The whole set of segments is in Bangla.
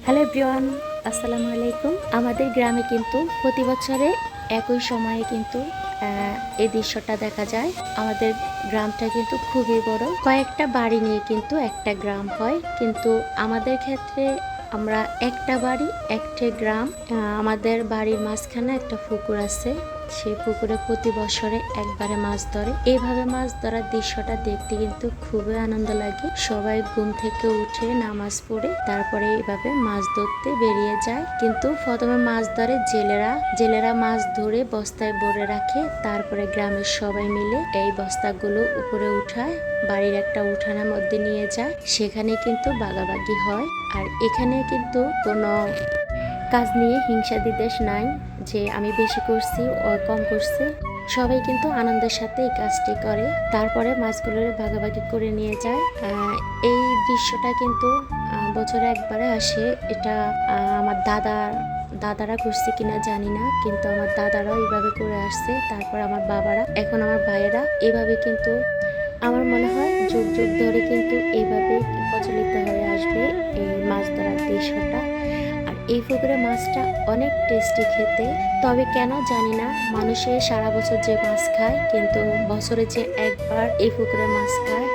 হ্যালো এভরিওয়ান, আসসালামু আলাইকুম। আমাদের গ্রামে কিন্তু প্রতি বছরে একই সময়ে কিন্তু এই দৃশ্যটা দেখা যায়। আমাদের গ্রামটা কিন্তু খুবই বড়, কয়েকটা বাড়ি নিয়ে কিন্তু একটা গ্রাম হয়। কিন্তু আমাদের ক্ষেত্রে আমরা একটা বাড়ি একটা গ্রাম। আমাদের বাড়ির মাঝখানে একটা পুকুর আছে, সেই পুকুরে প্রতি বছরে একবারে মাছ ধরে। এইভাবে মাছ ধরার দৃশ্যটা দেখতে কিন্তু খুবই আনন্দ লাগে। সবাই ঘুম থেকে উঠে নামাজ পড়ে তারপরে এইভাবে মাছ ধরতে বেরিয়ে যায়। কিন্তু প্রথমে মাছ ধরে জেলেরা মাছ ধরে বস্তায় ভরে রাখে, তারপরে গ্রামের সবাই মিলে এই বস্তাগুলো উপরে উঠায়, বাড়ির একটা উঠানের মধ্যে নিয়ে যায়। সেখানে কিন্তু ভাগাভাগি হয়। আর এখানে কিন্তু কোনো কাজ নিয়ে হিংসা বিদ্বেষ নাই যে আমি বেশি করছি ও কম করছি। সবাই কিন্তু আনন্দের সাথে এই কাজটি করে, তারপরে মাছগুলোর ভাগাভাগি করে নিয়ে যায়। এই দৃশ্যটা কিন্তু বছরে একবারে আসে। এটা আমার দাদারা করছে কিনা জানি না, কিন্তু আমার দাদারাও এইভাবে করে আসছে। তারপর আমার বাবারা, এখন আমার ভাইয়েরা, এভাবে কিন্তু আমার মনে হয় যুগ যুগ ধরে কিন্তু এইভাবে প্রচলিত হয়ে আসবে এই মাছ ধরার দৃশ্যটা। আর এই পুকুরে মাছটা অনেক টেস্টি খেতে, তবে কেন জানি না মানুষে সারা বছর যে মাছ খায়, কিন্তু বছরে যে একবার এই পুকুরে মাছ খায়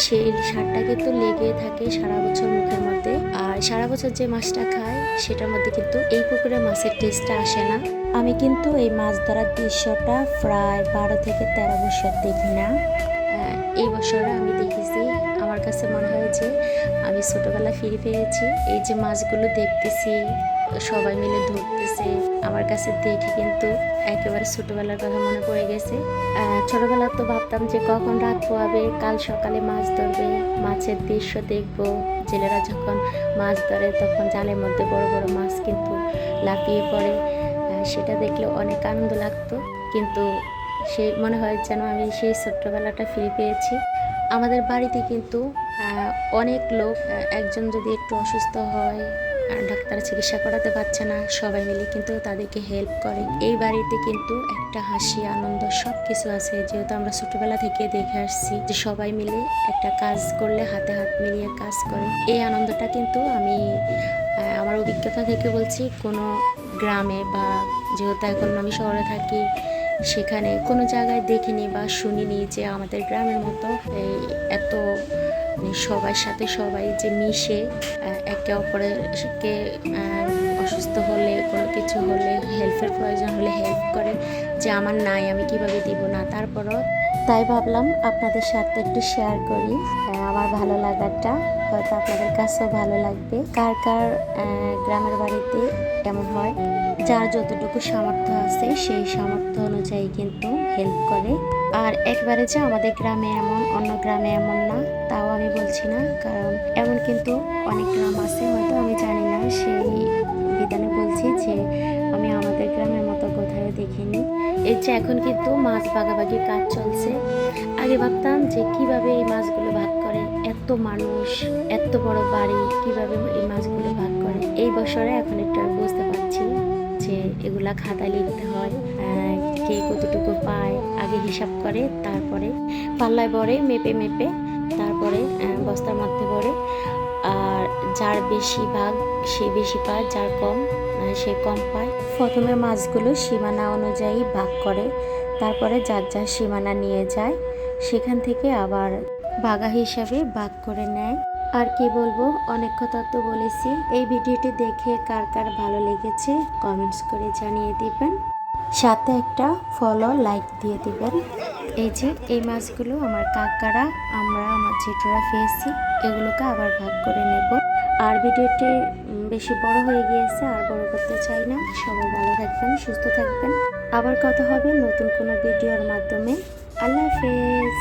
সেই স্বাদটা কিন্তু লেগে থাকে সারা বছর মুখের মধ্যে। আর সারা বছর যে মাছটা খায় সেটার মধ্যে কিন্তু এই পুকুরে মাছের টেস্টটা আসে না। আমি কিন্তু এই মাছ ধরার দৃশ্যটা প্রায় 12 থেকে 13 বছর দেখি না। এই বছরে আমি দেখেছি। আমার কাছে মনে হয় যে আমি ছোটবেলা ফিরে পেয়েছি। এই যে মাছগুলো দেখতেছি সবাই মিলে ধরতেছে, আমার কাছে দেখে কিন্তু একেবারে ছোটবেলার কথা মনে পড়ে গেছে। ছোটবেলা তো ভাবতাম যে কখন রাত পোয়াবে, কাল সকালে মাছ ধরবে, মাছের দৃশ্য দেখব। জেলেরা যখন মাছ ধরে তখন জালের মধ্যে বড় বড় মাছ কিন্তু লাফিয়ে পড়ে, সেটা দেখলে অনেক আনন্দ লাগতো। কিন্তু সেই মনে হয় যেন আমি সেই ছোট্টবেলাটা ফিরে পেয়েছি। আমাদের বাড়িতে কিন্তু অনেক লোক, একজন যদি একটু অসুস্থ হয়, ডাক্তার চিকিৎসা করাতে পারছে না, সবাই মিলে কিন্তু তাদেরকে হেল্প করে। এই বাড়িতে কিন্তু একটা হাসি আনন্দ সব কিছু আছে, যেহেতু আমরা ছোটবেলা থেকে দেখে আসছি যে সবাই মিলে একটা কাজ করলে হাতে হাত মিলিয়ে কাজ করে। এই আনন্দটা কিন্তু আমি আমার অভিজ্ঞতা থেকে বলছি, কোনো গ্রামে বা যেহেতু এখন আমি শহরে থাকি সেখানে কোনো জায়গায় দেখিনি বা শুনিনি যে আমাদের গ্রামের মতো এই এত সবার সাথে সবাই যে মিশে একে অপরকে অসুস্থ হলে, কোনো কিছু হলে, হেল্পের প্রয়োজন হলে হেল্প করে, যে আমার নাই আমি কিভাবে দিব না। তারপরও তাই ভাবলাম আপনাদের সাথে একটু শেয়ার করি আমার ভালো লাগাটা, হয়তো আপনাদের কাছেও ভালো লাগবে। কার কার গ্রামের বাড়িতে এমন হয়, যার যতটুকু সামর্থ্য আছে সেই সামর্থ্য অনুযায়ী কিন্তু হেল্প করে। আর একবারে যে আমাদের গ্রামে এমন, অন্য গ্রামে এমন না, তাও আমি বলছি না, কারণ এমন কিন্তু অনেক গ্রাম আছে, হয়তো আমি জানি না, সেই বিধানে বলছি যে আমি আমাদের গ্রামের মতো কোথাও দেখিনি। এই যে এখন কিন্তু মাছ ভাগাভাগি কাজ চলছে। আগে ভাবতাম যে কিভাবে এই মাছগুলো ভাগ করে, এত মানুষ, এত বড় বাড়ি, কিভাবে এই মাছগুলো ভাগ করে। এই বছরে এখন একটু আমি বুঝতে পারছি যে এগুলা খাতায় লিখতে হয়, কে কতটুকু পায় আগে হিসাব করে, তারপরে পাল্লায় ভরে মেপে মেপে তারপরে বস্তার মধ্যে ভরে। আর যার বেশি ভাগ সে বেশি পায়, যার কম সে কম পায়। প্রথমে মাছগুলো সীমানা অনুযায়ী ভাগ করে, তারপরে যার যার সীমানা নিয়ে যায়, সেখান থেকে আবার ভাগা হিসাবে ভাগ করে নেয়। আর কি বলবো, অনেক কথা তো বলেছি। এই ভিডিওটি দেখে কার কার ভালো লেগেছে কমেন্টস করে জানিয়ে দিবেন, সাথে একটা ফলো লাইক দিয়ে দিবেন। এই যে এই মাছগুলো আমার কাকারা, আমরা আমার জেঠুরা পেয়েছি, এগুলোকে আবার ভাগ করে নেব। আর ভিডিওটি বেশি বড় হয়ে গিয়েছে, আর বড় করতে চাই না। সবাই ভালো থাকবেন, সুস্থ থাকবেন। আবার কথা হবে নতুন কোনো ভিডিওর মাধ্যমে। আল্লাহ হাফেজ।